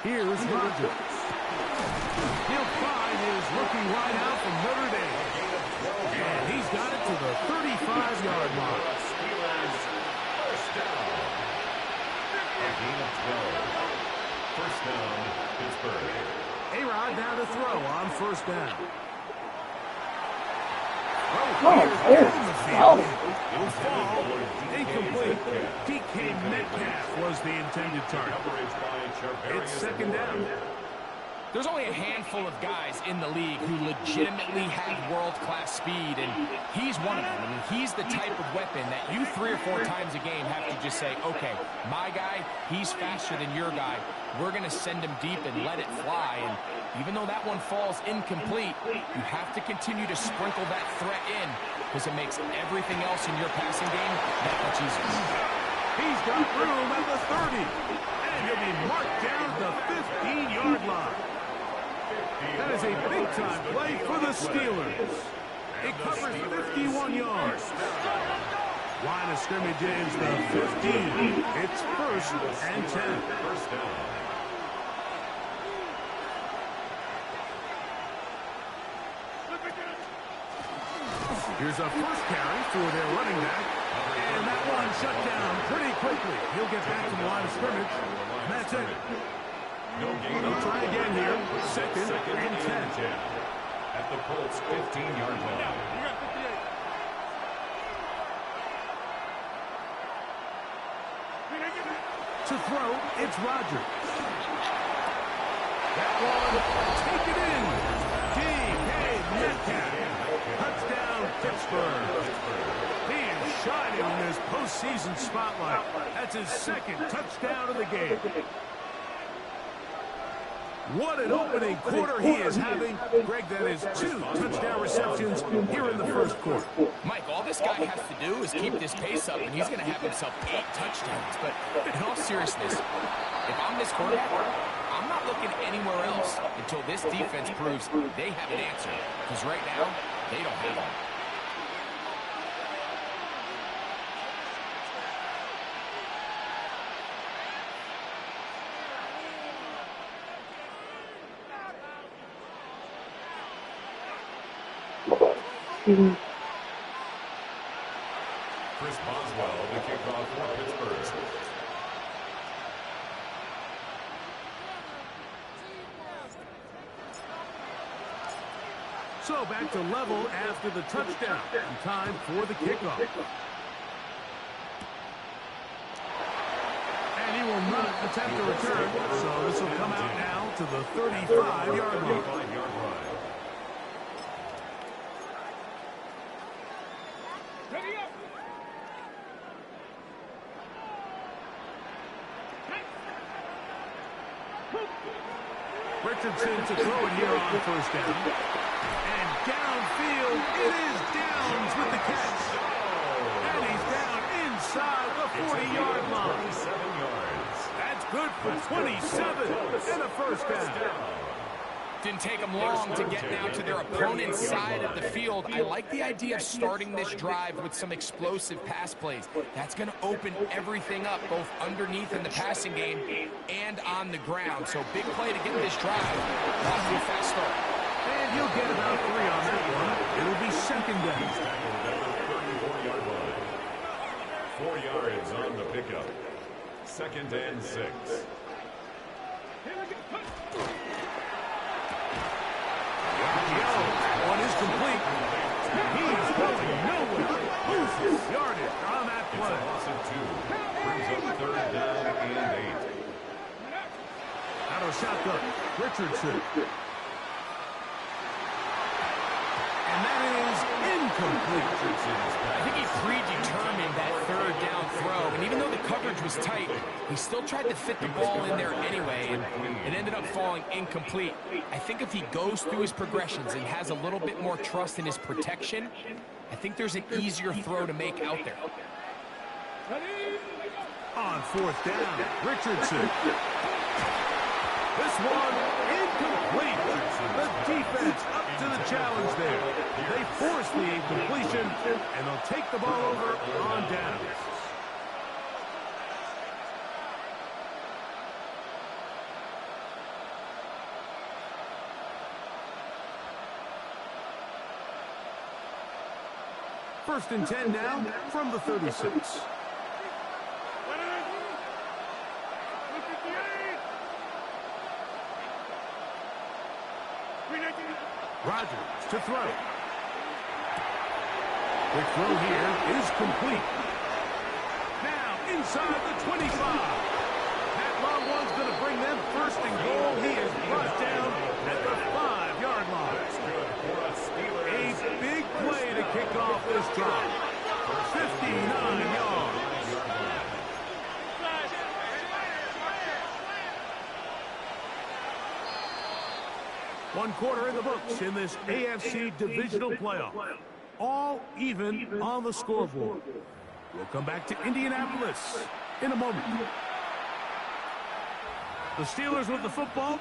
Here's Rodgers. He'll find his rookie wideout from Notre Dame. And he's got it to the 35-yard line. First down. A gain of 12. First down, Pittsburgh. A-Rod now to throw on first down. It'll fall. Incomplete. DK Metcalf was the intended target. It's second down. There's only a handful of guys in the league who legitimately have world-class speed, and he's one of them. I mean, he's the type of weapon that you 3 or 4 times a game have to just say, okay, my guy, he's faster than your guy. We're going to send him deep and let it fly. And even though that one falls incomplete, you have to continue to sprinkle that threat in because it makes everything else in your passing game that much easier. He's got room at the 30, and he'll be marked down at the 15-yard line. That is a big-time play for the Steelers. It covers 51 yards. Line of scrimmage is the 15. It's first and 10. First down. Here's a first carry for their running back. And that one shut down pretty quickly. He'll get back to the line of scrimmage. That's it. They'll try again here. Second and 10. At the Colts 15-yard line. To throw, it's Rodgers. That one, take it in. DK Metcalf. Touchdown, Pittsburgh. He is shining in this postseason spotlight. That's his second touchdown of the game. What an opening quarter he is having. Greg, that is 2 touchdown receptions here in the first quarter. Mike, all this guy has to do is keep this pace up, and he's going to have himself 8 touchdowns. But in all seriousness, if I'm this quarterback, I'm not looking anywhere else until this defense proves they have an answer. Because right now, they don't have one. Chris Boswell, the kickoff for Pittsburgh. So back to level after the touchdown. And time for the kickoff. And he will not attempt to return. So this will come out now to the 35-yard line. Richardson to throw it here on first down. And downfield, it is Downs with the catch. And he's down inside the 40-yard line. 27 yards. That's good for 27 and a first down. Didn't take them long to get now to their opponent's side of the field. I like the idea of starting this drive with some explosive pass plays. That's going to open everything up, both underneath in the passing game and on the ground. So big play to get this drive off to a fast start. And he'll get about 3 on that one. It'll be second down. 34-yard line. 4 yards on the pickup. Second and 6. One is complete. He's going nowhere. Loses yardage on that It's a play. loss of 2. Brings up third down and 8. Out of shotgun, Richardson. And that is incomplete. I think he predetermined that third down throw, and even though the coverage was tight, he still tried to fit the ball in there anyway, and it ended up falling incomplete. I think if he goes through his progressions and has a little bit more trust in his protection, I think there's an easier throw to make out there. On fourth down, Richardson. This one incomplete. The defense up to the challenge there. They force the incompletion, and they'll take the ball over on downs. First and 10 now from the 36. Rodgers to throw. Quick throw here is complete. Now inside the 25. That long one's going to bring them first and goal. He is brought down at the 5-yard line. A big play to kick off this drive. 59 yards. One quarter in the books in this AFC divisional playoff. All even on the scoreboard. We'll come back to Indianapolis in a moment. The Steelers with the football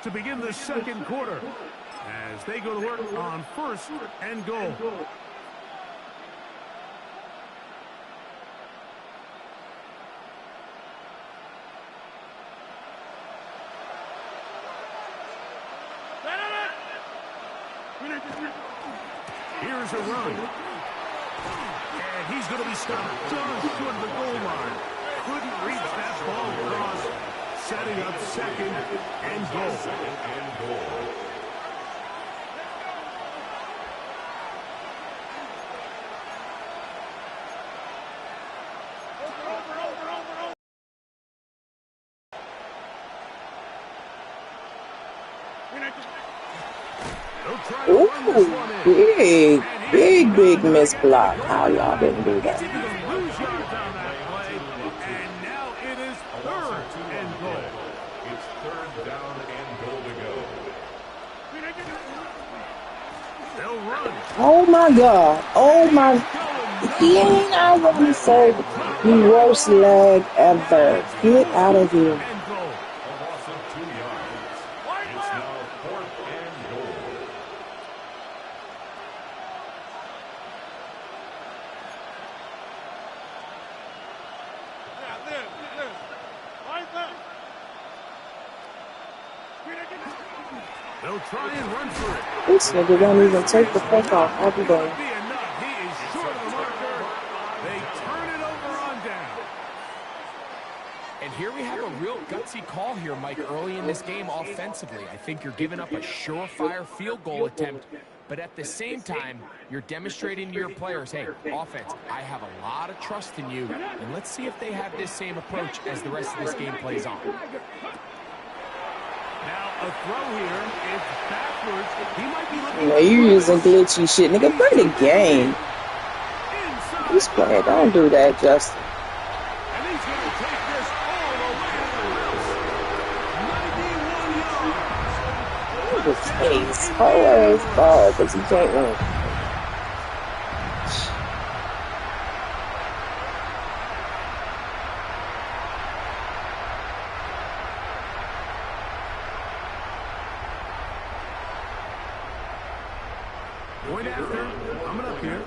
to begin the second quarter as they go to work on first and goal. Here's a run. And he's going to be stopped just short of the goal line. Couldn't reach that ball across. Setting up second and goal. Ooh, big miss block. How y'all didn't do that? And now it is third and goal. It's third down and goal to go. They'll run. Oh my God. Oh my. Dang, I want to say the worst leg ever. Get out of here. A loss of 2 yards. It's now fourth and goal. They'll try and run for it. This nigga won't even take the fuck off every day. Be enough. He is short of the marker. They turn it over on down. And here we have a real gutsy call here, Mike, early in this game offensively. I think you're giving up a surefire field goal attempt, but at the same time, you're demonstrating to your players, hey, offense, I have a lot of trust in you, and let's see if they have this same approach as the rest of this game plays on. Now a throw here. It's backwards. He might be looking. You know, you using glitchy shit. Nigga, play the game. Inside. He's playing. Don't do that, Justin. And he's going to take this all the way to the house. 91 yards. Look at his face. Always ball because he can't win. Point after. Coming up here.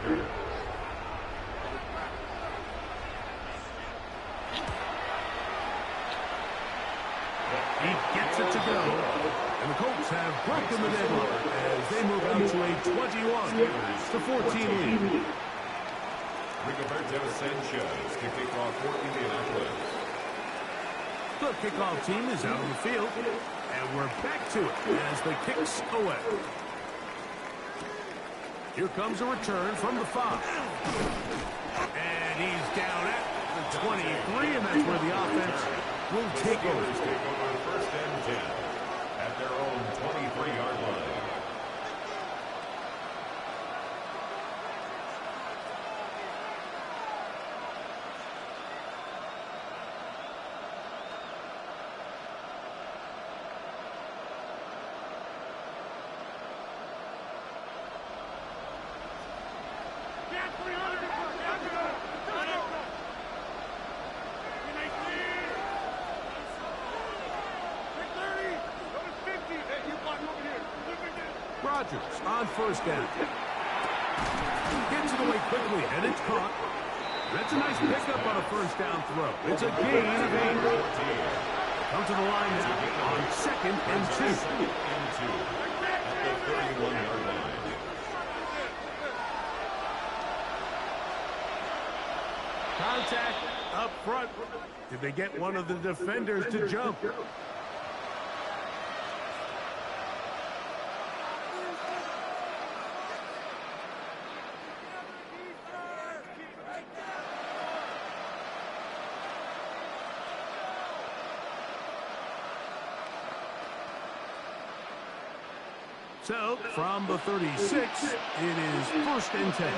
He gets it to go. And the Colts have broken the deadlock as they move out to a 21-14 lead. Rigoberto Sanchez to kick off for Indianapolis. The kickoff team is out on the field. And we're back to it as the kick's away. Here comes a return from the 5. And he's down at the 23, and that's where the offense will take over. Take over first and 10 at their own 23-yard line. Rodgers on first down. Gets it away quickly, and it's caught. That's a nice pickup on a first down throw. It's a gain of 8. Come to the line now on second and 2. At the 31-yard line. contact up front. Did they get one of the defenders to jump? So, from the 36, it is 1st and 10.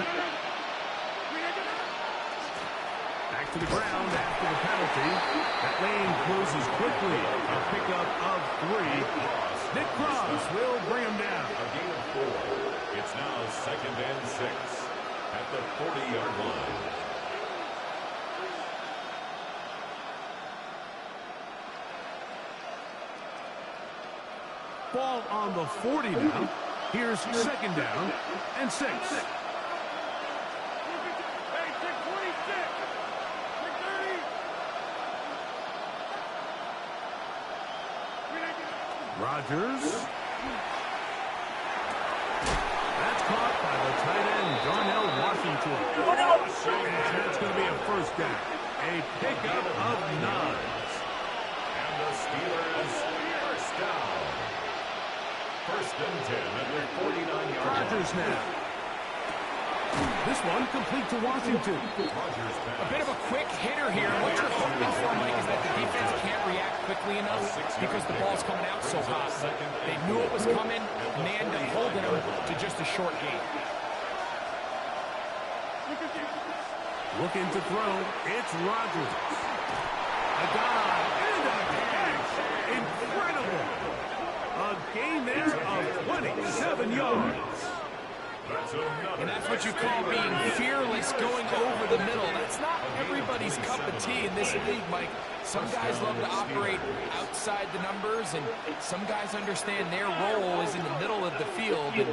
Back to the ground after the penalty. That lane closes quickly. A pickup of 3. Nick Cross will bring him down. A gain of 4. It's now 2nd and 6 at the 40-yard line. Ball on the 40 now. Here's 2nd down and 6. Rodgers. That's caught by the tight end, Darnell Washington. And that's going to be a 1st down. A pickup of 9. And the Steelers 1st down. 1st and 10 at the 49-yard line. Rodgers now. This one complete to Washington. A bit of a quick hitter here. What you're hoping for, Mike, is that the defense can't react quickly enough because the ball's coming out so hot. But they knew it was coming, and they ended up holding him to just a short gain. Looking to throw. It's Rodgers. A dive and a catch. Incredible. A gain there of 27 yards. And that's what you call being fearless, going over the middle. That's not everybody's cup of tea in this league, Mike. Some guys love to operate outside the numbers, and some guys understand their role is in the middle of the field. And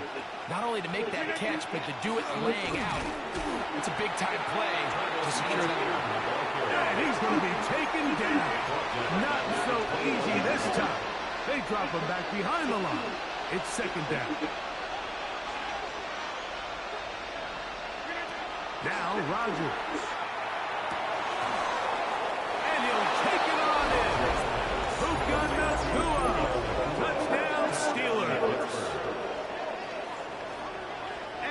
not only to make that catch, but to do it laying out. It's a big-time play to secure that. And he's going to be taken down. Not so easy this time. They drop him back behind the line. It's 2nd down. Now Rodgers. And he'll take it on in. Puka Nacua. Touchdown Steelers.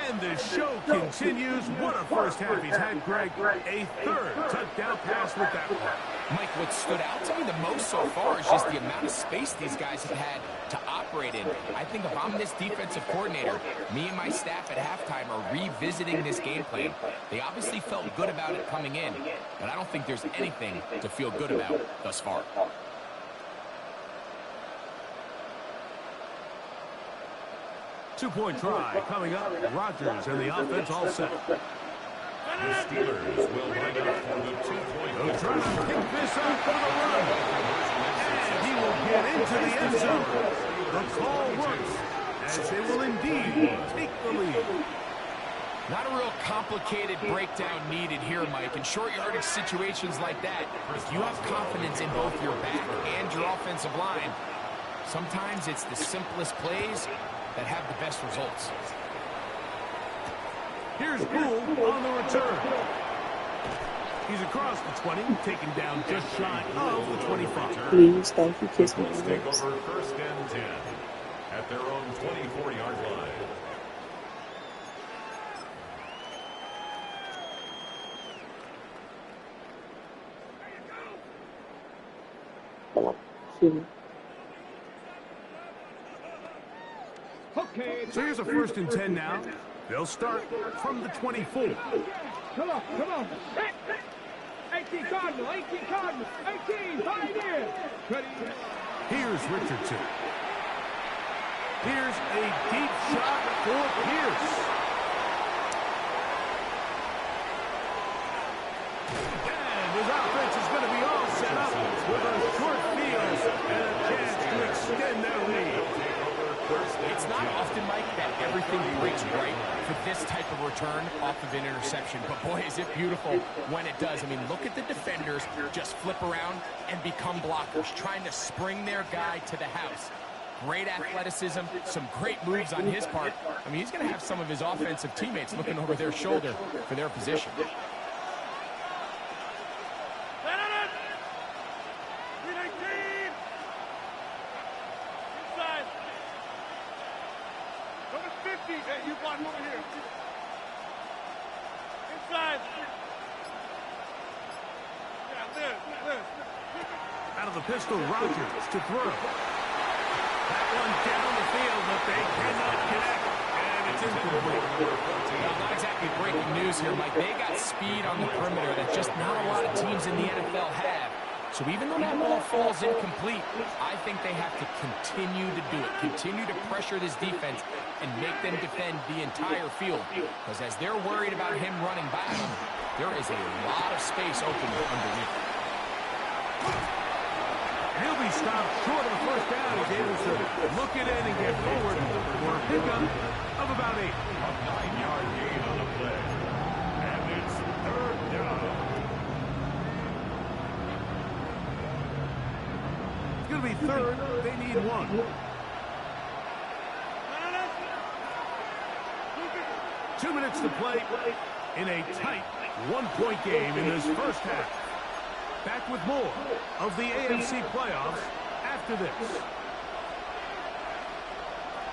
And the show continues. What a 1st half he's had, Greg. A 3rd touchdown pass with that one. Mike, what stood out to me the most so far is just the amount of space these guys have had to operate in. I think if I'm this defensive coordinator, me and my staff at halftime are revisiting this game plan. They obviously felt good about it coming in, but I don't think there's anything to feel good about thus far. Two-point try coming up. Rodgers and the offense all set. The Steelers will line up for the 2-point. They'll try to pick this up for the run. And he will get into the end zone. The call works as they will indeed take the lead. Not a real complicated breakdown needed here, Mike. In short yardage situations like that, if you have confidence in both your back and your offensive line, sometimes it's the simplest plays that have the best results. Here's Gould on the return. He's across the 20, taken down just shy of the 25. Please, thank you, kiss me. Take over 1st and 10 at their own 24-yard line. So here's a 1st and 10 now. They'll start from the 24. Come on. 18 Cardinal, 18, right here. Here's Richardson. Here's a deep shot for Pierce. And his offense is going to be all set up with a short field and a chance to extend their lead. It's not often, Mike, that everything breaks right for this type of return off of an interception. But, boy, is it beautiful when it does. I mean, look at the defenders just flip around and become blockers, trying to spring their guy to the house. Great athleticism, some great moves on his part. I mean, he's going to have some of his offensive teammates looking over their shoulder for their position. 50. Hey, you block over here. Inside. Yeah, this. Out of the pistol, Rodgers to throw. That one down the field, but they cannot connect. And it's incomplete. Well, not exactly breaking news here, Mike. They got speed on the perimeter that just not a lot of teams in the NFL have. So even though that ball falls incomplete, I think they have to continue to do it. Continue to pressure this defense and make them defend the entire field. Because as they're worried about him running by them, there is a lot of space open underneath. He'll be stopped short of the first down. He's able to look it in and get forward for a pickup of about 8. A 9-yard gain on the play. And it's third down. It's going to be third. They need 1. 2 minutes to play in a tight 1-point game in this first half. Back with more of the AFC playoffs after this.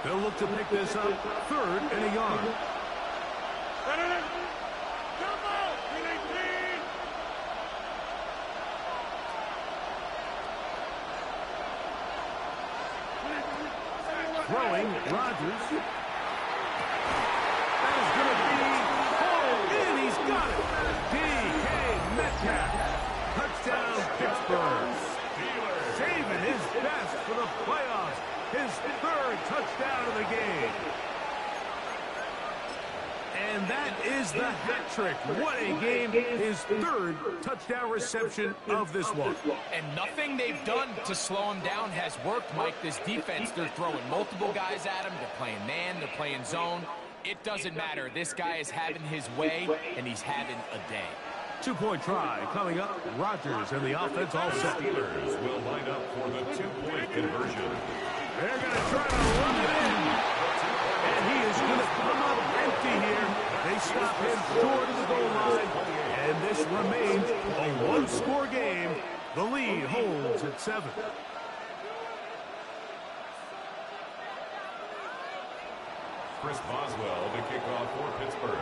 They'll look to pick this up third and a yard. Throwing, Rodgers. That is going to be hauled in. He's got it. DK Metcalf. Touchdown, Pittsburgh. Saving his best for the playoffs. His third touchdown of the game. And that is the hat trick. What a game. His third touchdown reception of this one. And nothing they've done to slow him down has worked, Mike. This defense, they're throwing multiple guys at him. They're playing man. They're playing zone. It doesn't matter. This guy is having his way, and he's having a day. 2-point try coming up. Rodgers and the offense all set. Steelers will line up for the 2-point conversion. They're going to try to run it in. And he is going to come up empty here. They stop him short of the goal line. And this remains a 1-score game. The lead holds at 7. Chris Boswell to kick off for Pittsburgh.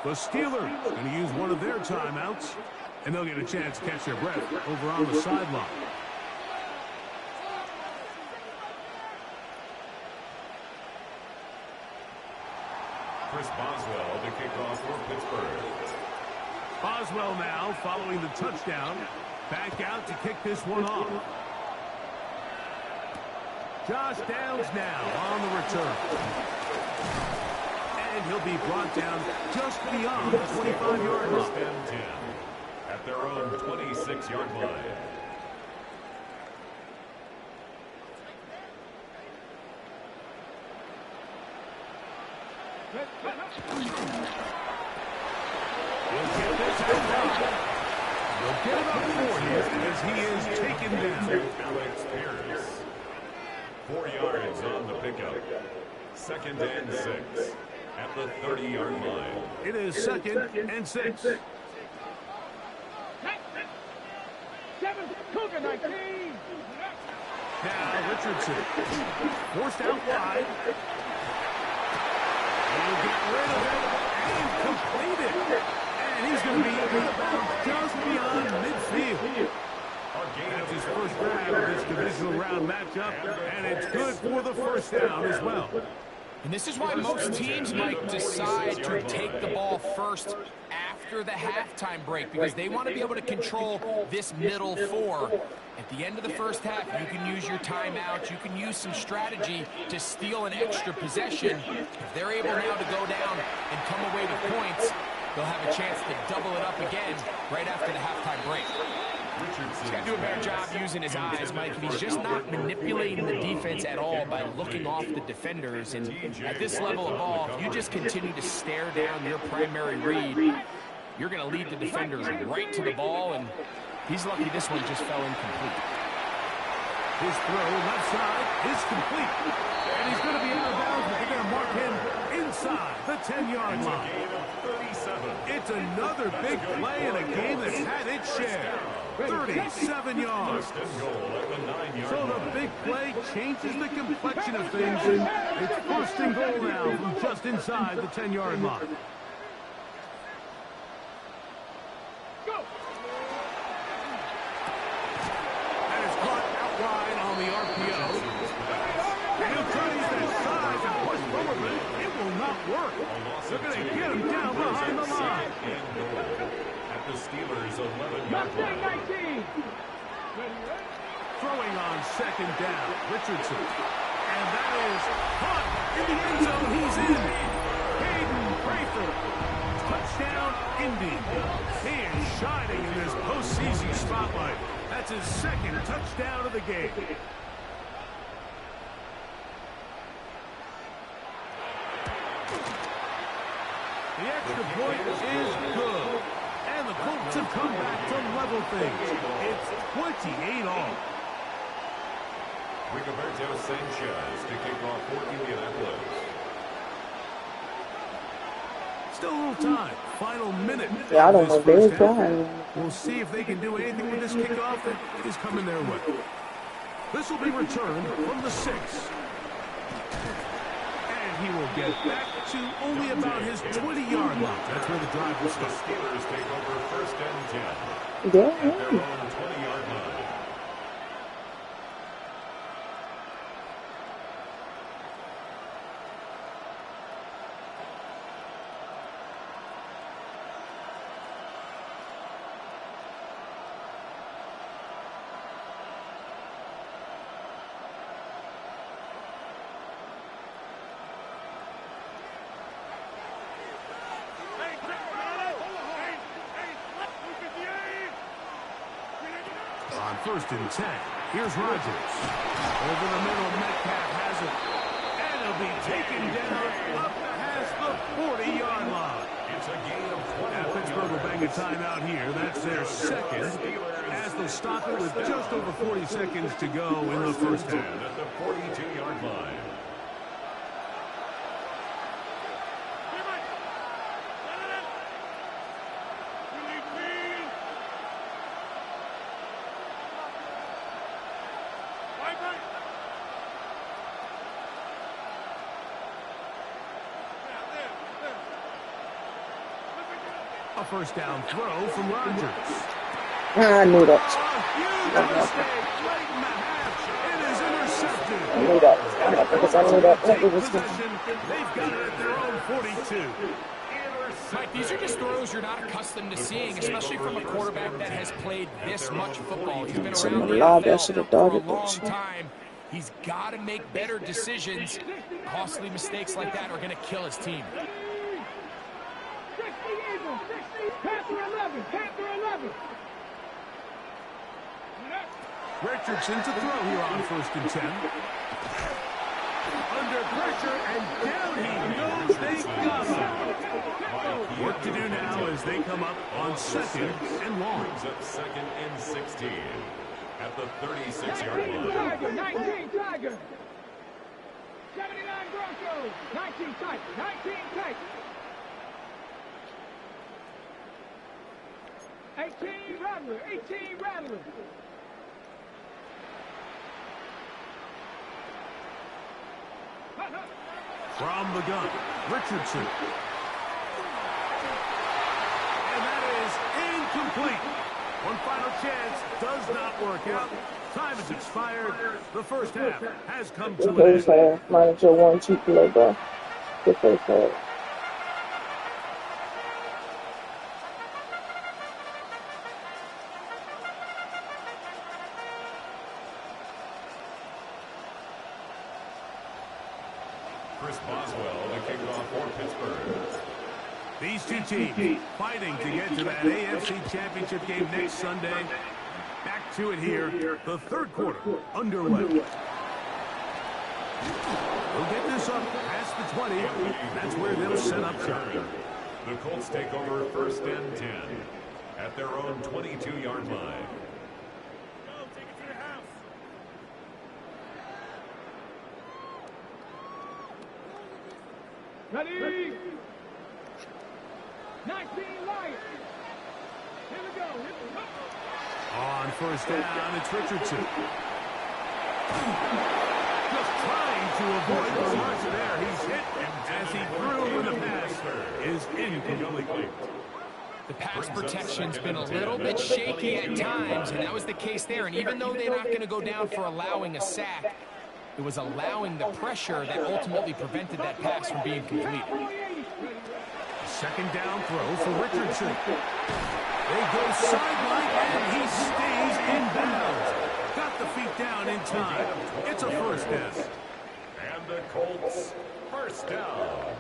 The Steelers going to use one of their timeouts, and they'll get a chance to catch their breath over on the sideline. Chris Boswell to kick off for Pittsburgh. Boswell now following the touchdown. Back out to kick this one off. Josh Downs now on the return. And he'll be brought down just beyond the 25-yard line. First and 10 at their own 26-yard line. He'll get this out. He'll get about 40 as he is taken down. Alex Pierce. 4 yards on the pickup. Second and 6 at the 30-yard line. It is second and 6. 7, Cougar 19. Now Richardson forced out wide. He'll get rid of it and complete it. And he's going to be out of bounds just beyond midfield. That's his first grab of this divisional round matchup, and it's good for the first down as well. And this is why most teams might decide to take the ball first after the halftime break, because they want to be able to control this middle 4. At the end of the first half, you can use your timeout. You can use some strategy to steal an extra possession. If they're able now to go down and come away with points, they'll have a chance to double it up again right after the halftime break. He's got to do a better job using his eyes, Mike. He's just not manipulating the defense at all by looking off the defenders. And at this level of ball, if you just continue to stare down your primary read, you're going to lead the defenders right to the ball, and he's lucky this one just fell incomplete. His throw left side is complete. And he's going to be out of bounds, but they're going to mark him inside the 10-yard line. It's another big play in a game that's had its share. 37 yards. So the big play changes the complexion of things. It's first and goal now from just inside the 10-yard line. That is caught out wide on the RPO. He'll try to use that size and push forward, but it will not work. They're going to get him down behind the line. At the Steelers' 11-yard line. Throwing on second down, Richardson. And that is caught in the end zone. He's in. Hayden Brayford. Touchdown, Indy. He is shining in this postseason spotlight. That's his second touchdown of the game. The extra point is good. And the Colts have come back to level things. It's 28 all. Rigoberto Sanchez to kick off for Indianapolis. Still a little time. Final minute. Yeah, I don't know. They're trying. We'll see if they can do anything with this kickoff that is coming their way. This will be returned from the 6. And he will get back to only about his 20-yard line. That's where the drive will start. The Steelers take over first and 10. Yeah. At their own 20-yard line. On first and 10, here's Rodgers. Over the middle, Metcalf has it. And he'll be taken down up past the 40-yard line. It's a gain of 20. Now Pittsburgh will bang a timeout here. That's their second, as they'll stop it with just over 40 seconds to go in the first half. At the 42-yard line. A first down throw from Rodgers. I knew that. Huge mistake late in the half. It is intercepted. I knew that. Because I knew that. Take It was possession. They've got it at their own 42. Mike, these are just throws you're not accustomed to seeing, especially from a quarterback that has played this much football. He's been around the NFL for a long time. He's got to make better decisions. Costly mistakes like that are going to kill his team. Richardson to throw here on first and 10. Under pressure, and down he goes. They got him. Work to do now as they come up on second and long. Up second and 16 at the 36-yard line. Tiger, 19 Tiger. 79 Broncos. 19 Tiger. 19 Tiger. 18 Rattler. 18 Rattler. From the gun, Richardson. And that is incomplete. One final chance does not work out. Time has expired. The first half has come to an first end. half. Minus your 1-2 play, bro. The first half. Chris Boswell to kick off for Pittsburgh. These two teams fighting to get to that AFC Championship game next Sunday. Back to it here. The third quarter underway. We'll get this up past the 20. That's where they'll set up shop. The Colts take over first and 10 at their own 22-yard line. Go, take it to the house. Ready? 19 Lions. Here we go. On first down, it's Richardson. Just trying to avoid the rush there. He's hit as he threw, and the pass is incomplete. The pass protection's been a little bit shaky at times, and that was the case there. And even though they're not going to go down for allowing a sack, it was allowing the pressure that ultimately prevented that pass from being completed. Second down throw for Richardson. They go sideline, and he stays in bounds. Got the feet down in time. It's a first down. And the Colts, first down.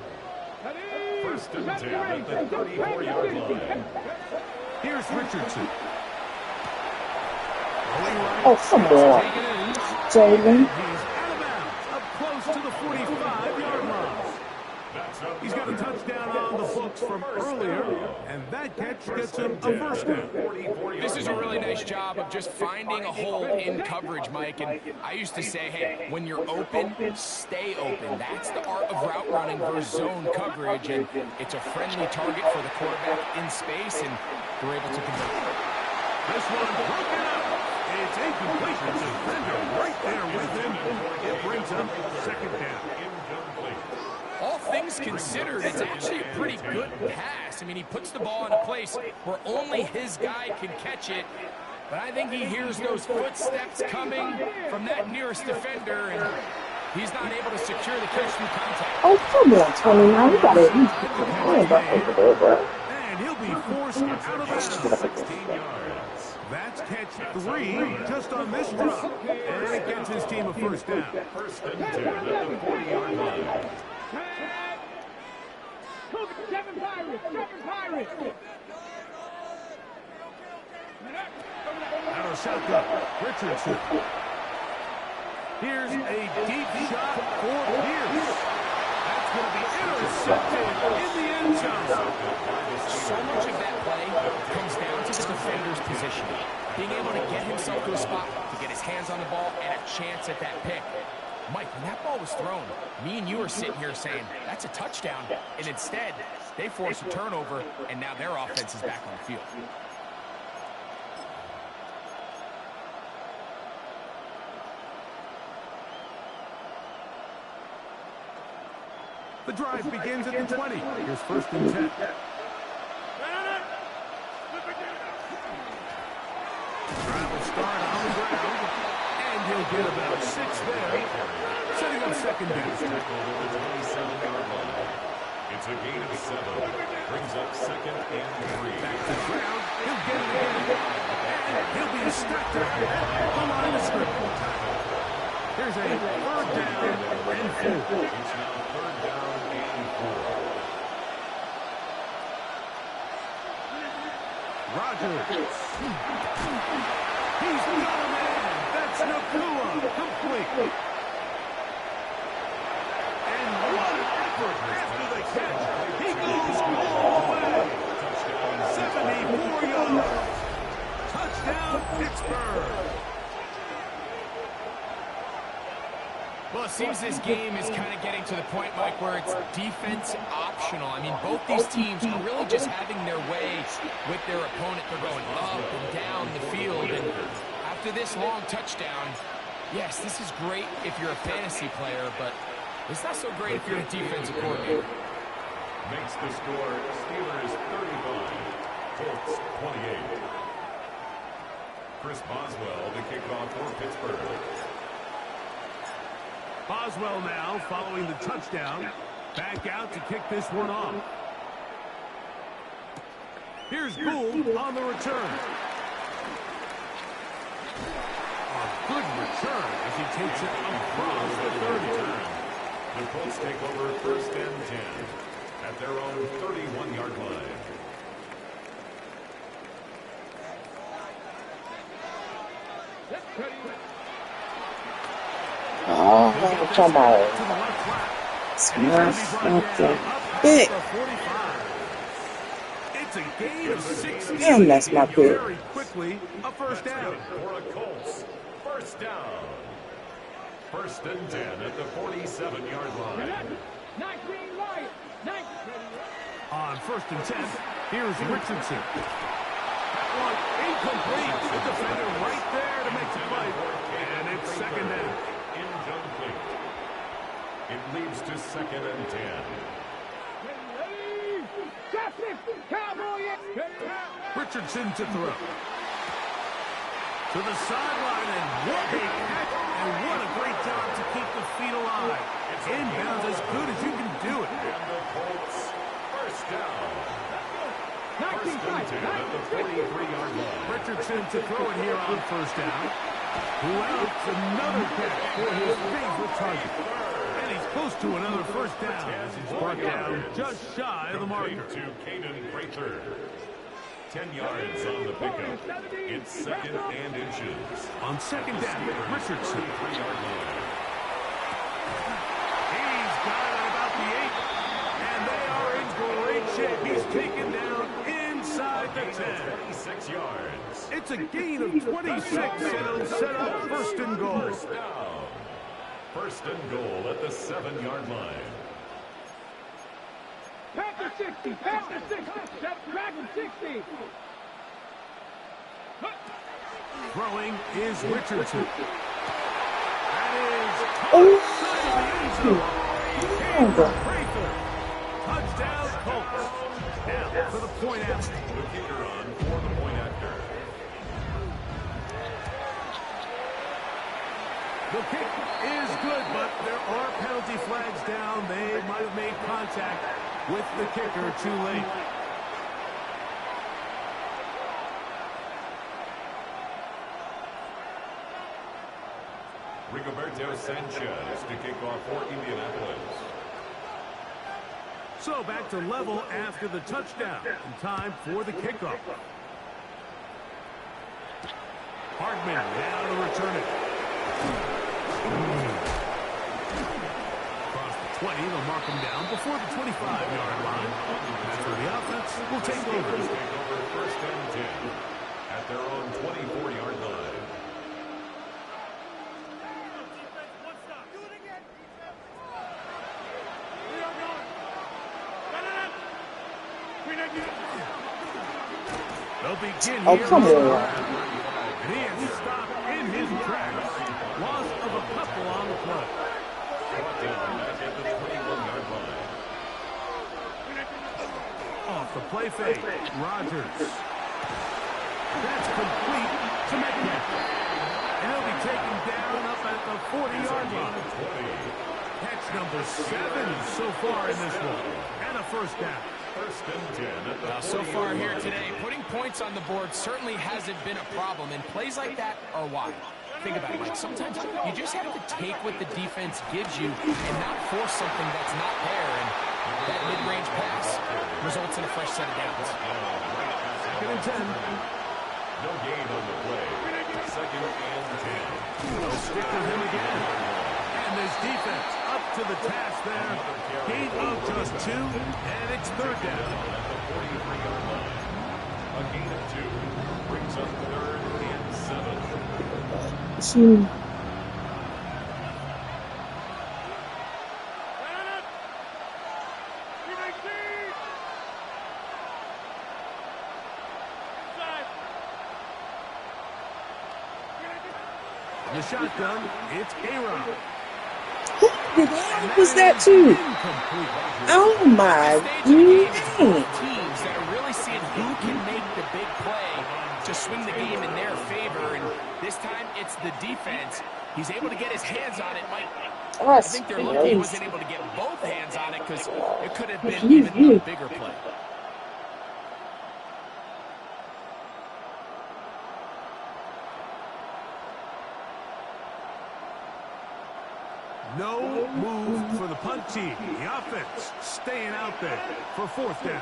First and 10 at the 34-yard line. Here's Richardson. Oh, come on, Jalen. He's out of bounds, up close to the 45-yard line. He's got a touchdown on the books from earlier, and that catch gets him a first down. This is a really nice job of just finding a hole in coverage, Mike. And I used to say, hey, when you're open, stay open. That's the art of route running versus zone coverage, and it's a friendly target for the quarterback in space, and they're able to convert. This one broken up. It's incomplete. The defender right there with him. It brings up second down. All things considered, it's actually a pretty good pass. I mean, he puts the ball in a place where only his guy can catch it. But I think he hears those footsteps coming from that nearest defender, and he's not able to secure the catch through contact. Oh, come on, 29. You got to at least put your hand up over there, bro. And he'll be forced out of bounds. 16 yards. That's catch 3 just on this drop. And it gets his team a first down. First and 10 at the 40-yard line. Seven Pirates. Out of shotgun, Richardson. Here's a deep shot for Pierce. That's going to be intercepted in the end zone. So much of that play comes down to the defender's position. Being able to get himself to a spot to get his hands on the ball and a chance at that pick. Mike, when that ball was thrown, me and you are sitting here saying, that's a touchdown. And instead, they force a turnover, and now their offense is back on the field. The drive begins at the 20. Here's first and 10. Drive will start on the ground, and he'll get about 6 there. Setting up second down. It's a gain of 7. Brings up second and 3. Back to the ground. He'll get it again. And he'll be strapped at the line of scrimmage. Here's a third down and 4. It's now third down and 4. Rogers. He's got a man. That's Nakua. Complete. And what an effort after the catch. He goes all the way. 74 yards. Touchdown, Pittsburgh. Well, it seems this game is kind of getting to the point, Mike, where it's defense optional. I mean, both these teams are really just having their way with their opponent. They're going up and down the field. And after this long touchdown, yes, this is great if you're a fantasy player, but it's not so great if you're a defensive coordinator. Makes the score Steelers 35, Colts 28. Chris Boswell to kick off for Pittsburgh. Boswell now following the touchdown. Back out to kick this one off. Here's Gould on the return. A good return as he takes it across the 30. The Colts take over first and 10 at their own 31-yard line. Oh, come on. Smash something big. It's a gain of 6. Damn, that's my pick. Very quickly, a first down. For a Colts, first down. First and 10 at the 47-yard line. 19 Lions. 19. On 1st and 10, here's Richardson. That one incomplete. The defender right there to make the play. And it's 2nd down. Incomplete. It leads to 2nd and 10. Richardson to throw. To the sideline, and what a catch, and what a great job to keep the feet alive. Inbounds as good as you can do it. And the Colts, 1st down. 1st and 10 at the 43-yard line. Richardson to throw it here on 1st down. Who else? Another catch for his favorite target. And he's close to another 1st down as he's brought down just shy of the marker. To Caden Prather. 10 yards on the pickup. It's 2nd and inches. On 2nd down, Richardson. 3-yard line. He's got it at about the 8. And they are in great shape. He's taken down inside the 10. 26 yards. It's a gain of 26, and it'll set up 1st and goal. 1st down. 1st and goal at the 7-yard line. Back to 60. Back to 60. Back to 60. Throwing is Richardson. That is outside of the end zone. Touchdown Colts. Now for the point after. The kicker on for the point after. The kick is good, but there are penalty flags down. They might have made contact with the kicker too late. Rigoberto Sanchez to kick off for Indianapolis. So back to level after the touchdown. And time for the kickoff. Hardman now to return it. Across the 20, they'll mark him down before the 25-yard line. That's where the offense will take over. Take over 1st and 10 at their own 24-yard line. They'll begin Oh, here. come on. And he is stopped in his tracks. Loss of a couple on the play. Brought down back at the 21-yard line. Off the play fake, Rodgers. That's complete to Metcalf. And he'll be taken down up at the 40-yard line. Catch number 7 so far in this one. And a 1st down. 1st and 10 at the So far here today, putting points on the board certainly hasn't been a problem, and plays like that are why. Think about it, Mike. Sometimes you just have to take what the defense gives you and not force something that's not there, and that mid-range pass results in a fresh set of downs. 2nd and 10. No gain on the play. 2nd and 10. They'll stick with him again. And this defense up to the task there. Gain of just 2, and it's 3rd down. At the 43-yard line. A gain of 2 brings up 3rd and 7. The shotgun, it's A-Rod. Who the hell was that too? Oh my Teams God. that are really seeing who can make the big play to swing the game in their favor, and this time it's the defense. He's able to get his hands on it, Mike. I think they're lucky he wasn't able to get both hands on it, because it could have been even a bigger play. No move for the punt team. The offense staying out there for 4th down.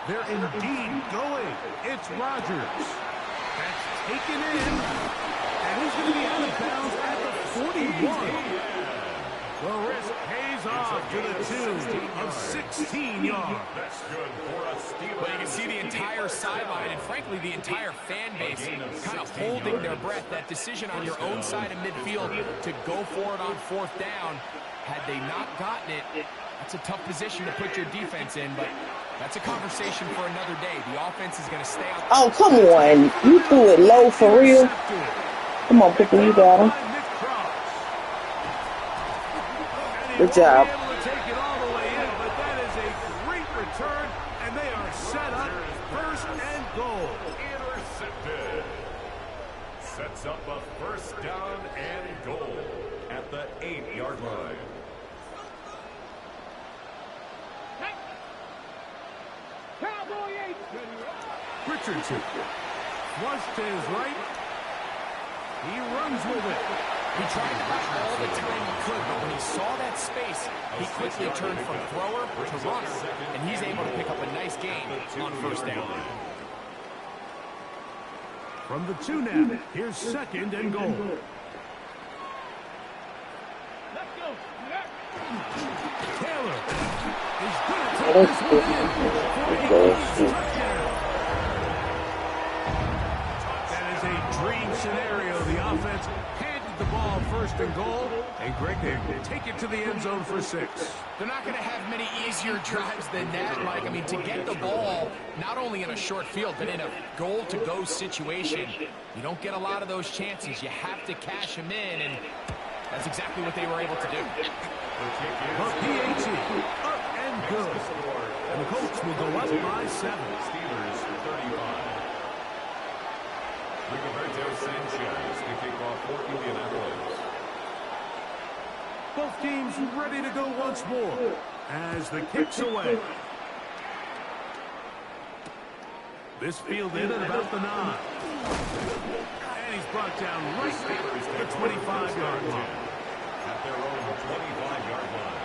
They're indeed going. It's Rodgers. That's taken in. And he's going to be out of bounds at the 41. The risk pays off to the tune of 16 yards. That's good for a Steelers. Well, you can see the entire sideline and, frankly, the entire fan base kind of holding their breath. That decision on your own side of midfield to go for it on 4th down, had they not gotten it, that's a tough position to put your defense in, but that's a conversation for another day. The offense is going to stay out. Oh, come on. You threw it low for real? Come on, Pippen, you got him. Good job. Take it all the way in, but that is a great return, and they are set up 1st and goal. Intercepted. Sets up a 1st down and goal at the 8-yard line. Cowboy 8. Richardson. Flush to his right. He runs with it. He tried to rush all the time he could, but when he saw that space, he quickly turned from thrower to runner, and he's able to pick up a nice gain on 1st down. From the 2 now, here's 2nd and goal. Let's go. Taylor is going to take this one in for a touchdown. That is a dream scenario. The offense handed the ball 1st and goal, and Greg, they take it to the end zone for 6. They're not going to have many easier drives than that, Mike. I mean, to get the ball, not only in a short field, but in a goal-to-go situation, you don't get a lot of those chances. You have to cash them in, and that's exactly what they were able to do. For PAT, up and good. And the Colts will go up by 7. Steelers 35. Rigoberto Sanchez to kick off for Indianapolis. Both teams ready to go once more as the kick's away. This fielded at about the 9. And he's brought down right at the 25-yard line. At their own 25-yard line.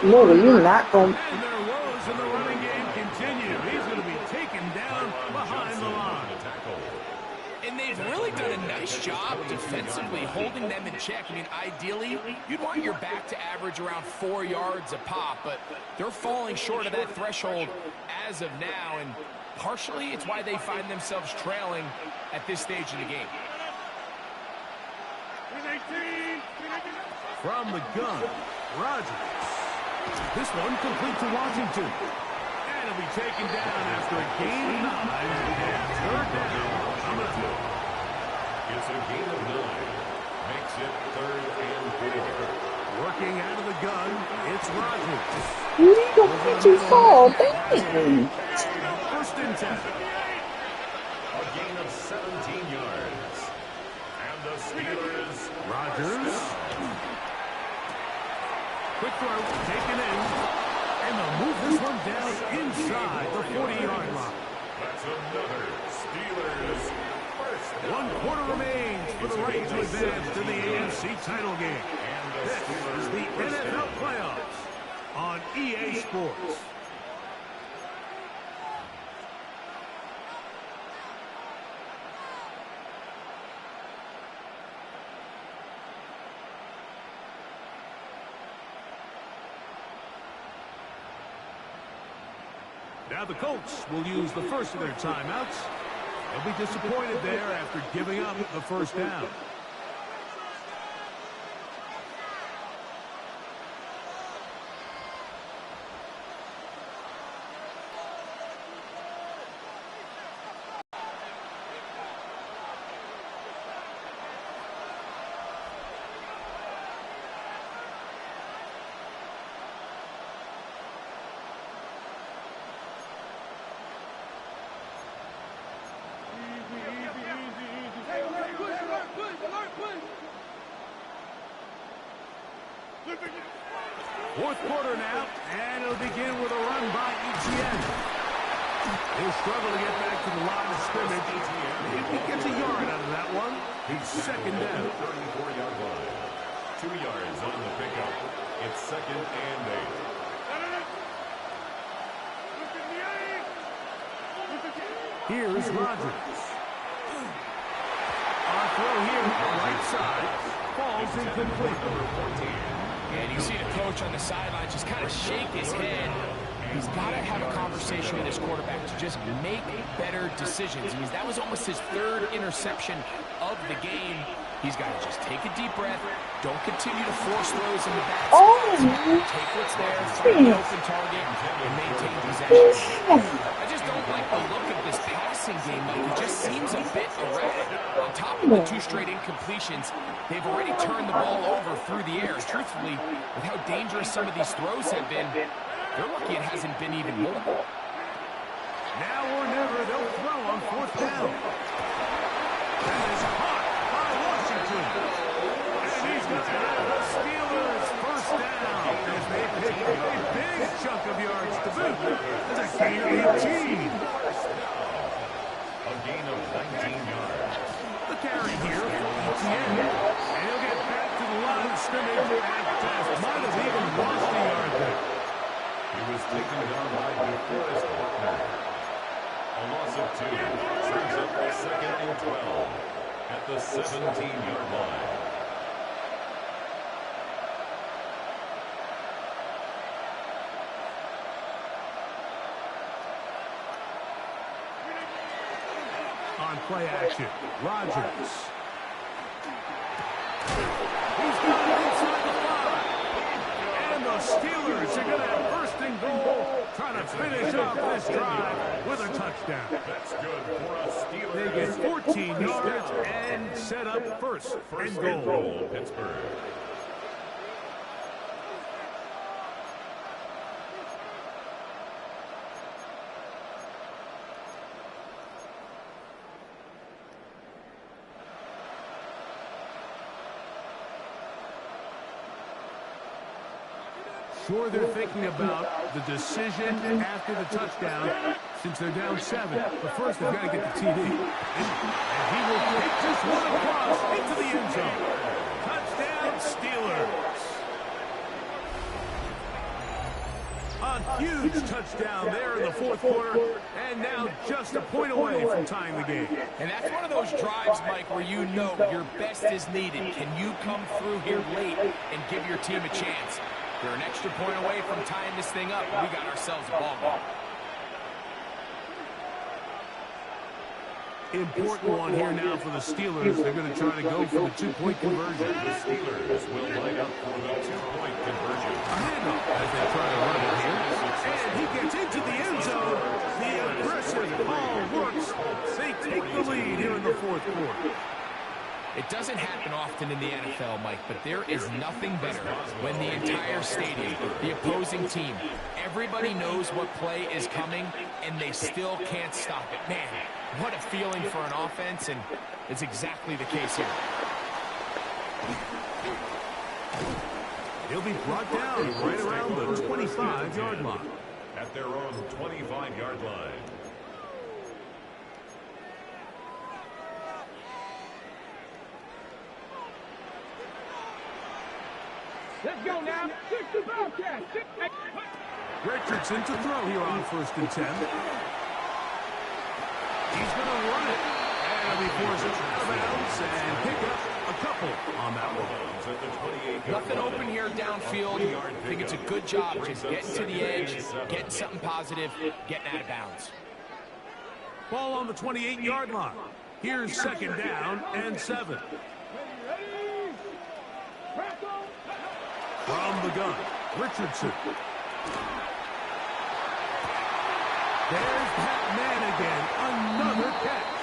Look, you're not going to... And their woes in the running game continue. He's going to be taken down behind the line. And they've really done a nice job defensively holding them in check. I mean, ideally, you'd want your back to average around 4 yards a pop, but they're falling short of that threshold as of now, and partially it's why they find themselves trailing at this stage in the game. From the gun, Rodgers. This one complete to Washington. And he'll be taken down after a gain of 9. And 3rd down coming up. It's a gain of 9. Makes it 3rd and 4. Working out of the gun, it's Rodgers. You don't get too far, dang. 1st and 10. A gain of 17 yards. And the Steelers. Rodgers. Quick throw, taken in. And they'll move this one down inside the 40-yard line. That's another Steelers 1st down. 1 quarter remains for the right to advance to the AFC title game. This is the NFL playoffs on EA Sports. Now the Colts will use the first of their timeouts. They'll be disappointed there after giving up the 1st down. Fourth quarter now, and it'll begin with a run by Etienne. He'll struggle to get back to the line of scrimmage. If he gets a yard out of that one, he's second down. 34-yard line. 2 yards on the pickup. It's second and 8. Here's Rodgers. On throw here, right side. Falls incomplete. And you see the coach on the sideline just kind of shake his head. He's got to have a conversation with his quarterback to just make better decisions. I mean, that was almost his third interception of the game. He's got to just take a deep breath. Don't continue to force throws in the back. Take what's there, find the open target, and maintain possession. I just don't like the look of this passing game, Mike. It just seems a bit erratic. On top of the 2 straight incompletions, they've already turned the ball over through the air. Truthfully, with how dangerous some of these throws have been, they're lucky it hasn't been even more. Now or never, they'll throw on fourth down. That is caught by Washington. And he's going to have the Steelers first down as they pick up a big chunk of yards to boot. That's a gain of 18. A gain of 19 yards. The carry here for Etienne. And he'll get back to the line of scrimmage and might have even lost a yard there. He was taken down by DeForest Buckner. A loss of 2 brings up the second and 12 at the 17-yard line. On play action, Rodgers. He's got it inside the 5. And the Steelers are going to have first and goal, trying to finish off this drive with a touchdown. That's good for a Steelers. They get 14 yards and set up first and goal. Pittsburgh. Sure, they're thinking about the decision after the touchdown since they're down 7. But first, they've got to get the TD. And he will take this one across into the end zone. Touchdown, Steelers. A huge touchdown there in the fourth quarter. And now just a point away from tying the game. And that's one of those drives, Mike, where you know your best is needed. Can you come through here late and give your team a chance? They're an extra point away from tying this thing up. We got ourselves a ball game. Important one here now for the Steelers. They're going to try to go for the 2-point conversion. The Steelers will line up for the 2-point conversion. Handoff as they try to run it here. And he gets into the end zone. The aggressive ball works. They take the lead here in the fourth quarter. It doesn't happen often in the NFL, Mike, but there is nothing better when the entire stadium, the opposing team, everybody knows what play is coming, and they still can't stop it. Man, what a feeling for an offense, and it's exactly the case here. He'll be brought down right around the 25-yard line. At their own 25-yard line. Let's go now. 60 Bobcat. Richardson to throw here on 1st and 10. He's going to run it. And he forces it out of bounds and pick up a couple on that one. Nothing open here downfield. I think it's a good job just getting to the edge, getting something positive, getting out of bounds. Ball on the 28-yard line. Here's 2nd down and 7. From the gun, Richardson. There's Pat Man again, another catch.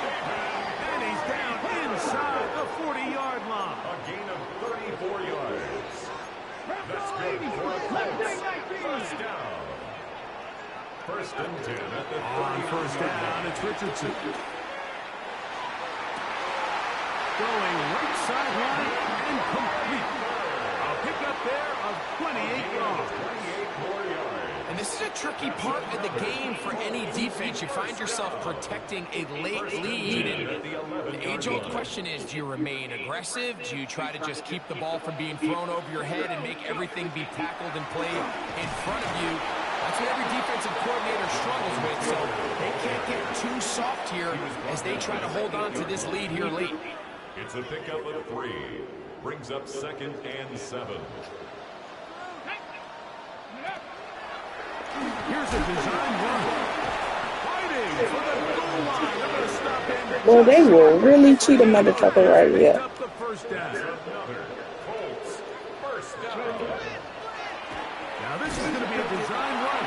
And he's down inside the 40-yard line. A gain of 34 yards. That's good for a first down. 1st and 10 at the 30. On 1st down, it's Richardson. Going right sideline and complete. A pickup there of 28 yards. tricky part of the game for any defense. You find yourself protecting a late lead, and the age-old question is, do you remain aggressive? Do you try to just keep the ball from being thrown over your head and make everything be tackled and played in front of you? That's what every defensive coordinator struggles with, so they can't get too soft here as they try to hold on to this lead here late. It's a pickup of 3. Brings up 2nd and 7. Here's a design run. Fighting for the goal line. They're going to stop him. Well, they will really cheat a motherfucker right here. Up the first down. Another Colts first down. Now this is going to be a design run.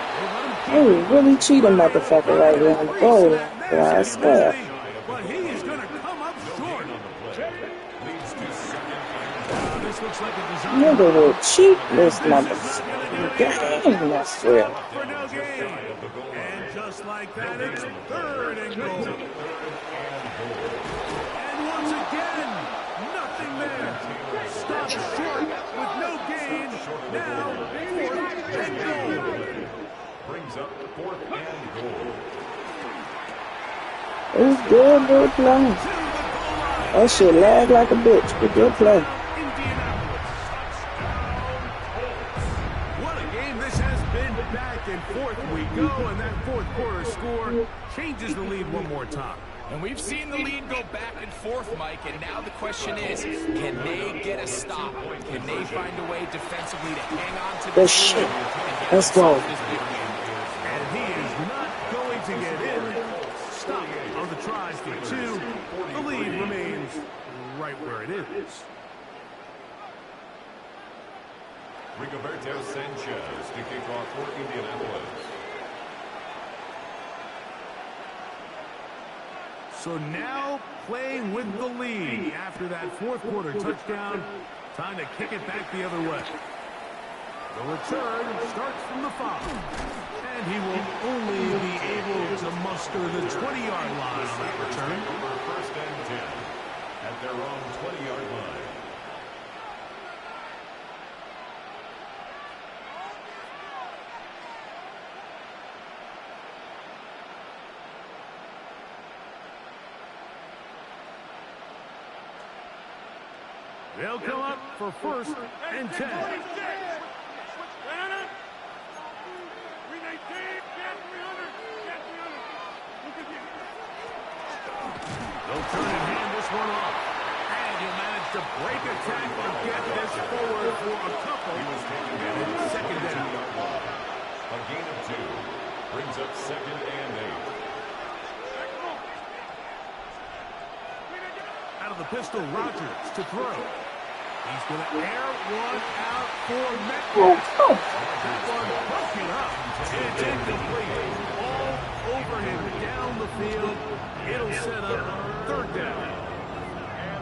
They will really cheat a motherfucker right here on the goal line. I swear. But he is going to come up short. Leads to 2nd This looks like a design Nigga will cheat this motherfucker. I swear. for no gain. And just like that, it's 3rd and goal. And once again, nothing there. Stop short with no gain. Now, 4th and goal. brings up 4th and goal. It was good, good play. That shit lagged like a bitch, but good play. What a game this has been. Back and forth we go, and that 4th quarter score changes the lead one more time. And we've seen the lead go back and forth, Mike, and now the question is, can they get a stop? Can they find a way defensively to hang on to Good shit. Let's go. And he is not going to get in. Stop on the tries for 2. The lead remains right where it is. Rigoberto Sanchez to kick off for Indianapolis. So now playing with the lead after that 4th quarter touchdown. Time to kick it back the other way. The return starts from the 5. And he will only be able to muster the 20-yard line on that return. For 1st and 10 at their own 20-yard line. They'll come up for 1st and 10. They'll turn and hand this one off. And he'll manage to break a tackle and get this forward for a couple. He was taken down And it's 2nd down. A gain of 2 brings up 2nd and 8. Out of the pistol, Rodgers to throw. He's going to air one out for Metcalf. That one broken up. It's incomplete. All over him down the field. It'll set up 3rd down.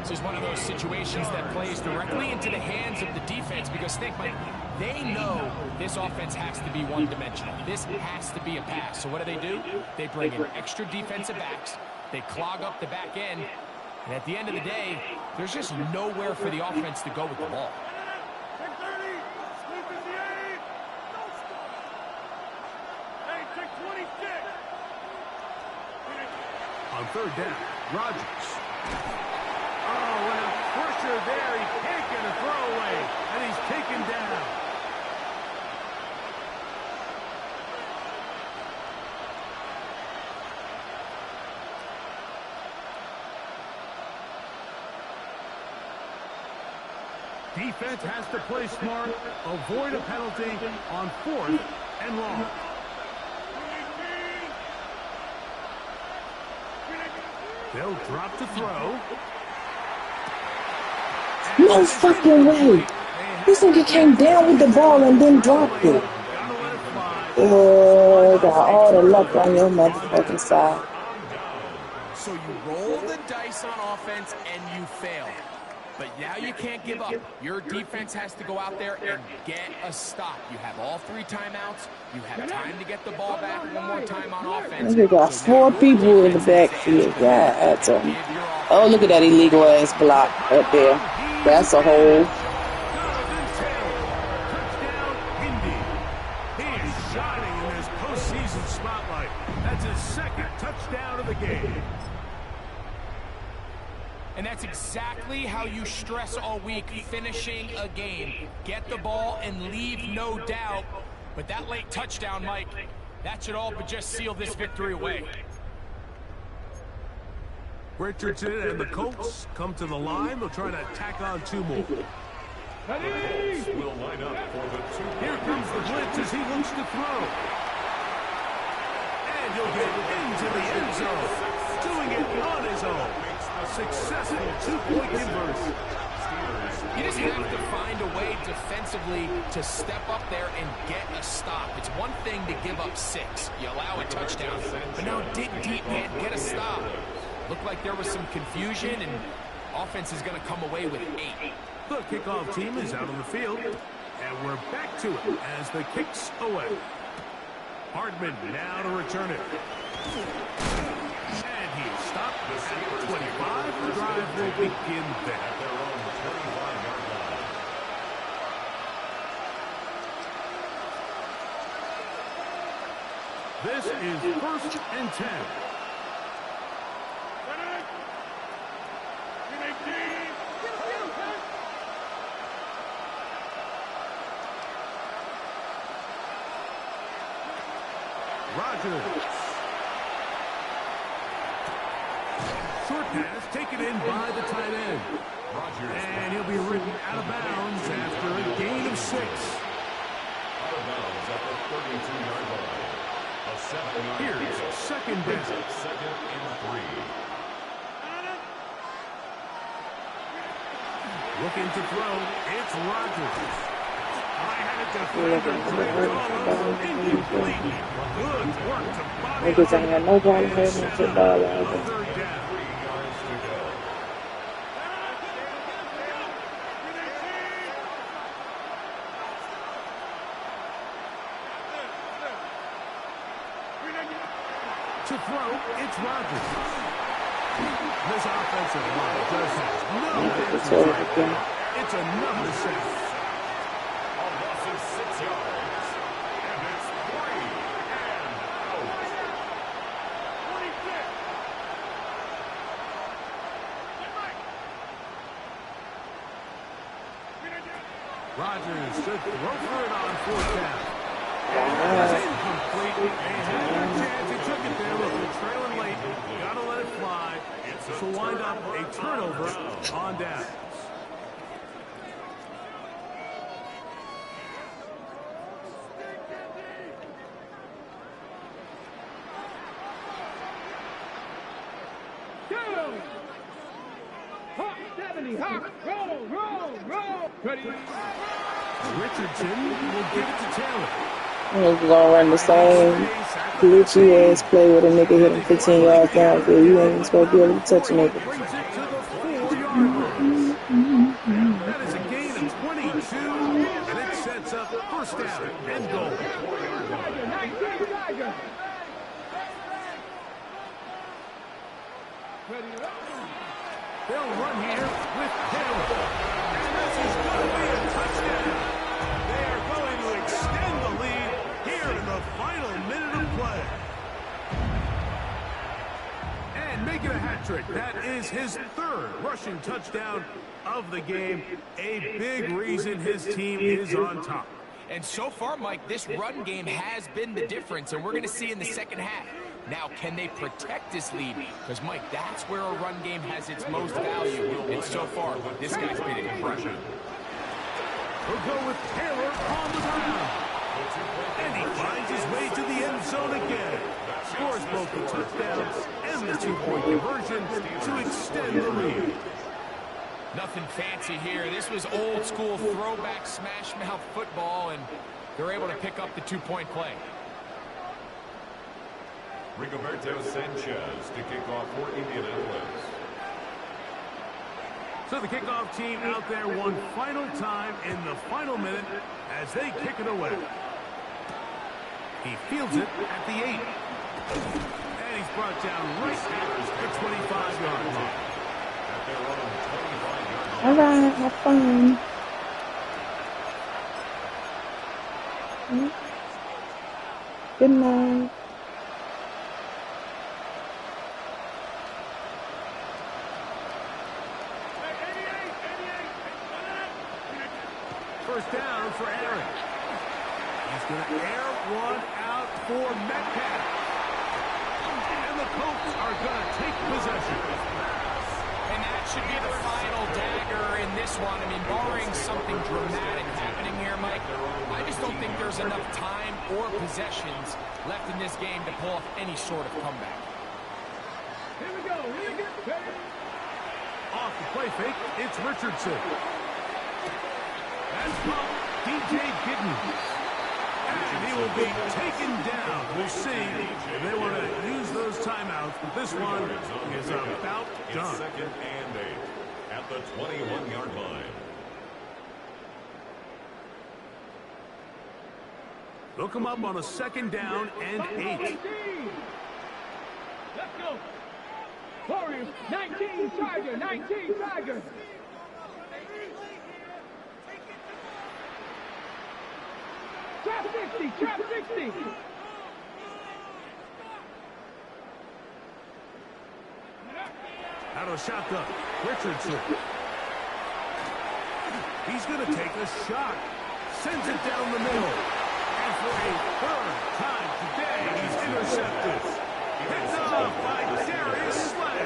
This is one of those situations that plays directly into the hands of the defense because think, Mike, they know this offense has to be one-dimensional. This has to be a pass. So what do? They bring in extra defensive backs. They clog up the back end. And at the end of the day, there's just nowhere for the offense to go with the ball. On 3rd down, Rodgers. Oh, and pressure there. He can't get a throwaway. And he's taken down. Defense has to play smart, avoid a penalty on 4th and long. They'll drop to throw. No fucking way. This nigga came down with the ball and then dropped it. Oh, got all the luck on your motherfucking side. So you roll the dice on offense and you fail. But now you can't give up. Your defense has to go out there and get a stop. You have all 3 timeouts. You have time to get the ball back one more time on offense. They got 4 people in the backfield. God, oh, look at that illegal ass block up there. That's a hole. Touchdown, Indy. He is shining in this That's exactly how you stress all week, finishing a game. Get the ball and leave no doubt. But that late touchdown, Mike, that should all but just seal this victory away. Richardson and the Colts come to the line. They'll try to tack on 2 more. Colts will line up for the 2. Here comes the blitz as he looks to throw. And he'll get into the end zone. Doing it on his own. A successful 2-point conversion. You just have to find a way defensively to step up there and get a stop. It's one thing to give up 6. You allow a touchdown. But now dig deep, man. Get a stop. Looked like there was some confusion, and offense is going to come away with 8. The kickoff team is out on the field, and we're back to it as the kick's away. Hardman now to return it. And he's stopped at 25. The drive will begin there. At their own 25-yard line. This is 1st and 10. Rodgers. Short pass taken in by the tight end. And he'll be ridden out of bounds after a gain of 6. Out of bounds at the 32-yard line. A 7-yard Here's gain. second down. 2nd and 3. Looking to throw. It's Rodgers. I had a defender tripped all over. Incomplete. Good work to body. Niggas ain't got no problem having a football A either. 3rd down. 3 yards to go. To throw, it's Rodgers. This offensive line just has no answers right now. It's another sack. A loss of 6 yards. And it's 3 and out. Rodgers should throw for it on 4th down. It's incomplete. They had their chance. He took it there. Look, they're trailing late. Got to let it fly. This will wind up a turnover on downs. Hawk 70, Hawk, roll. Ready? Richardson will give it to Taylor. Niggas gonna run the same glitchy ass play with a nigga hit him 15 yards downfield. You ain't even supposed to be able to touch a nigga. Brings it to the 4-yard line. That is a gain of 22, and it sets up 1st down and goal. They'll run here with Taylor. And this is going to be a touchdown. They are going to extend the lead here in the final minute of play. And making a hat trick. That is his 3rd rushing touchdown of the game. A big reason his team is on top. And so far, Mike, this run game has been the difference, and we're going to see in the second half. Now, can they protect this lead? Because, Mike, that's where a run game has its most value. And so far, this guy's been incredible. We'll go with Taylor on the ground. And he finds his way to the end zone again. Scores both the touchdowns and the 2-point conversion to extend the lead. Nothing fancy here. This was old school throwback smash mouth football, and they're able to pick up the 2-point play. Rigoberto Sanchez to kick off for Indianapolis. So the kickoff team out there one final time in the final minute as they kick it away. He fields it at the 8. And he's brought down right at the 25-yard line. At their own 25-yard line. All right, have fun. Good night. first down for Aaron. He's going to air one out for Metcalf. And the Colts are going to take possession. And that should be the final dagger in this one. I mean, barring something dramatic happening here, Mike, I just don't think there's enough time or possessions left in this game to pull off any sort of comeback. Here we go. Off the play fake, it's Richardson. That's bumped, DJ Giddens. And he will be taken down. We'll see if they want to use those timeouts, but this one is about done. Second and 8 at the 21-yard line. They'll come up on a second down and 8. Let's go. Warriors, 19 Tiger, 19 Tiger. Trap 60, trap 60. Out of shotgun, Richardson. He's going to take a shot. Sends it down the middle. And for a third time today, he's intercepted. Picked off by Darius Slay.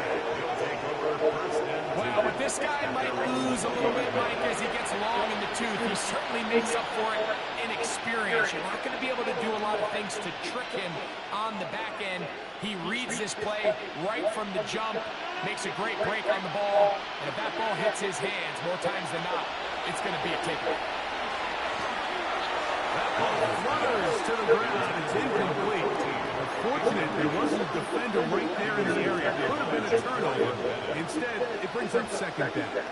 Well, but this guy might lose a little bit, Mike, as he gets long in the tooth. He certainly makes up for it in experience. You're not going to be able to do a lot of things to trick him on the back end. He reads this play right from the jump, makes a great break on the ball, and if that ball hits his hands more times than not, it's going to be a takeaway. That ball flutters to the ground. It's incomplete. Fortunate there wasn't a defender right there in the area. It could have been a turnover. Instead, it brings up second down.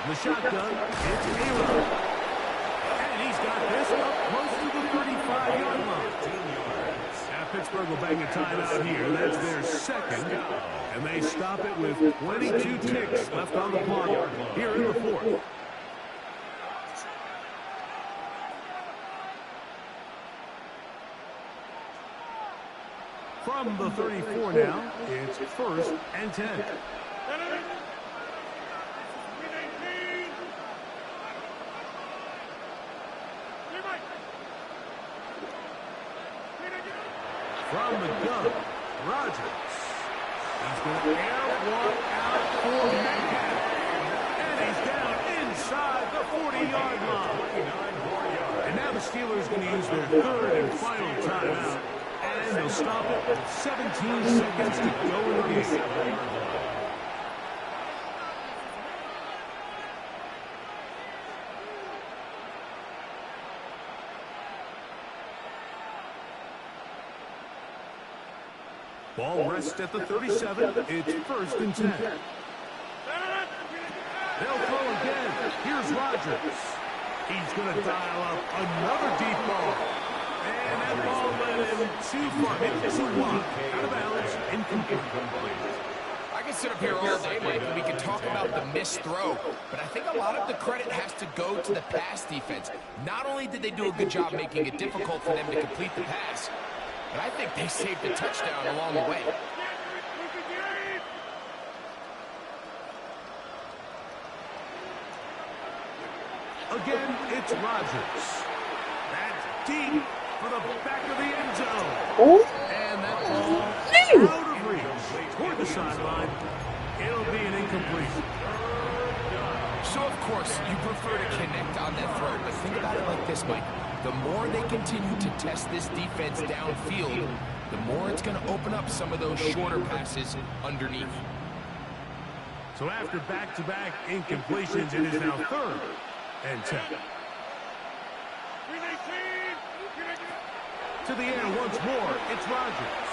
The shotgun, it's Aaron. And he's got this up close to the 35-yard line. Now Pittsburgh will bang a timeout here. That's their second. And they stop it with 22 ticks left on the clock here in the fourth. From the 34 now, it's first and 10. From the gun, Rodgers. He's going to air one out for Metcalf. And he's down inside the 40-yard line. And now the Steelers going to use their third and final timeout. And they'll stop it with 17 seconds to go in the game. Ball rests at the 37. It's first and 10. They'll throw again. Here's Rodgers. He's going to dial up another deep ball. And that ball led him too far. It's too wide. Out of bounds. Incomplete. I can sit up here all day, Mike, and we can talk about the missed throw, but I think a lot of the credit has to go to the pass defense. Not only did they do a good job making it difficult for them to complete the pass, but I think they saved a touchdown along the way. Again, it's Rodgers. That's deep for the back of the end zone. Oh. And that ball out of reach toward the sideline. It'll be an incomplete. So, of course, you prefer to connect on that throw, but think about it like this, Mike. The more they continue to test this defense downfield, the more it's going to open up some of those shorter passes underneath. So after back-to-back incompletions, it is now third and 10. To the air once more, it's Rodgers.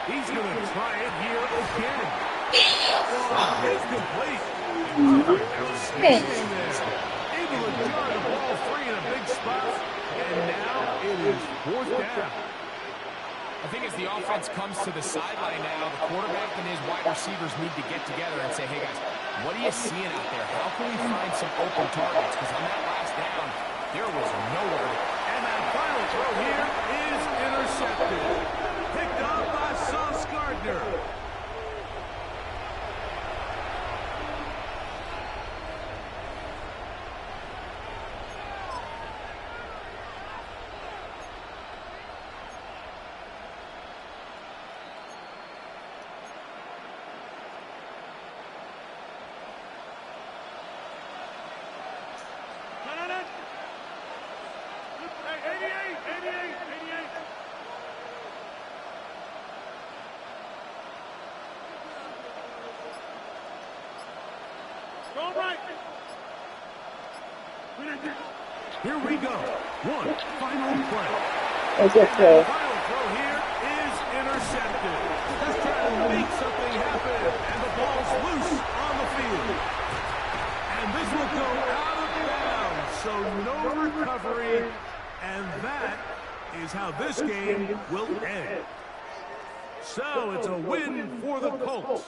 He's going to try it here again. Oh, it's complete. Outstanding there. Able to jar the ball free in a big spot. And now it is fourth down. I think as the offense comes to the sideline now, the quarterback and his wide receivers need to get together and say, hey, guys, what are you seeing out there? How can we find some open targets? Because on that last down, there was nowhere. And that final throw here is intercepted. Picked up by Sauce Gardner. All right. Here we go. One final play. That's a And play. the final throw here is intercepted. Just trying to make something happen. And the ball's loose on the field. And this will go out of bounds. So no recovery. And that is how this game will end. So it's a win for the Colts.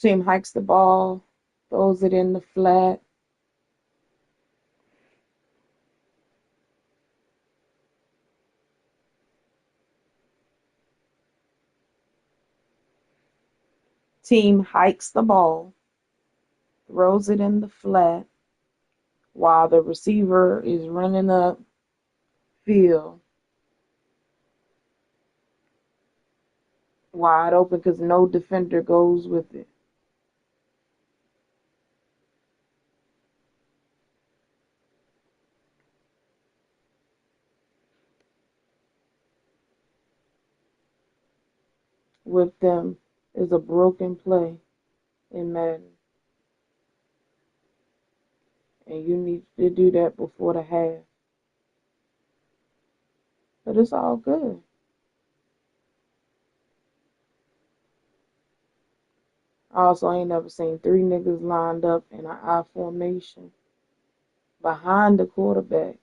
Team hikes the ball, throws it in the flat. Team hikes the ball, throws it in the flat while the receiver is running up field wide open because no defender goes with it. With them is a broken play in Madden. And you need to do that before the half. But it's all good. I also ain't never seen three niggas lined up in an I formation behind the quarterback.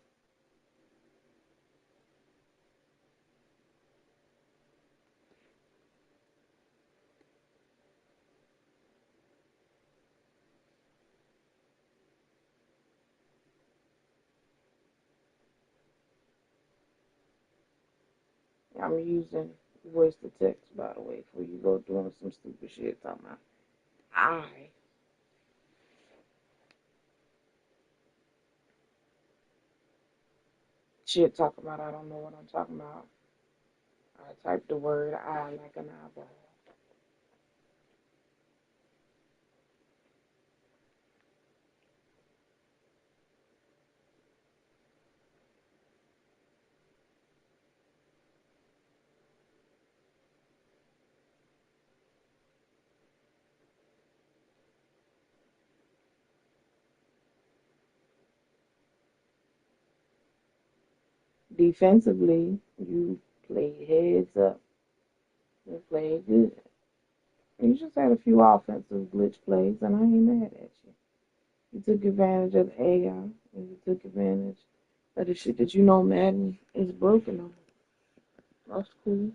I'm using voice to text, by the way, before you go doing some stupid shit talking about I. Shit talking about I don't know what I'm talking about. I type the word I like an eyeball. Defensively, you played heads up. You played good. You just had a few offensive glitch plays, and I ain't mad at you. You took advantage of the AI, and you took advantage of the shit that you know Madden is broken on. That's cool.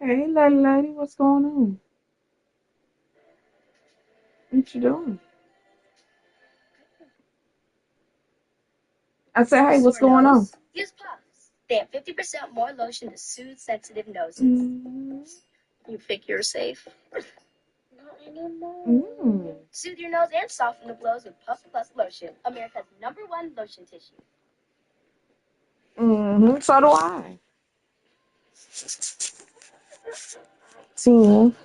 Hey, lady, what's going on? What you doing? I said, hey, what's going on? Use Puffs. They have 50% more lotion to soothe sensitive noses. You think you're safe? Not anymore. Soothe your nose and soften the blows with Puffs Plus Lotion, America's #1 lotion tissue. So do I. 10.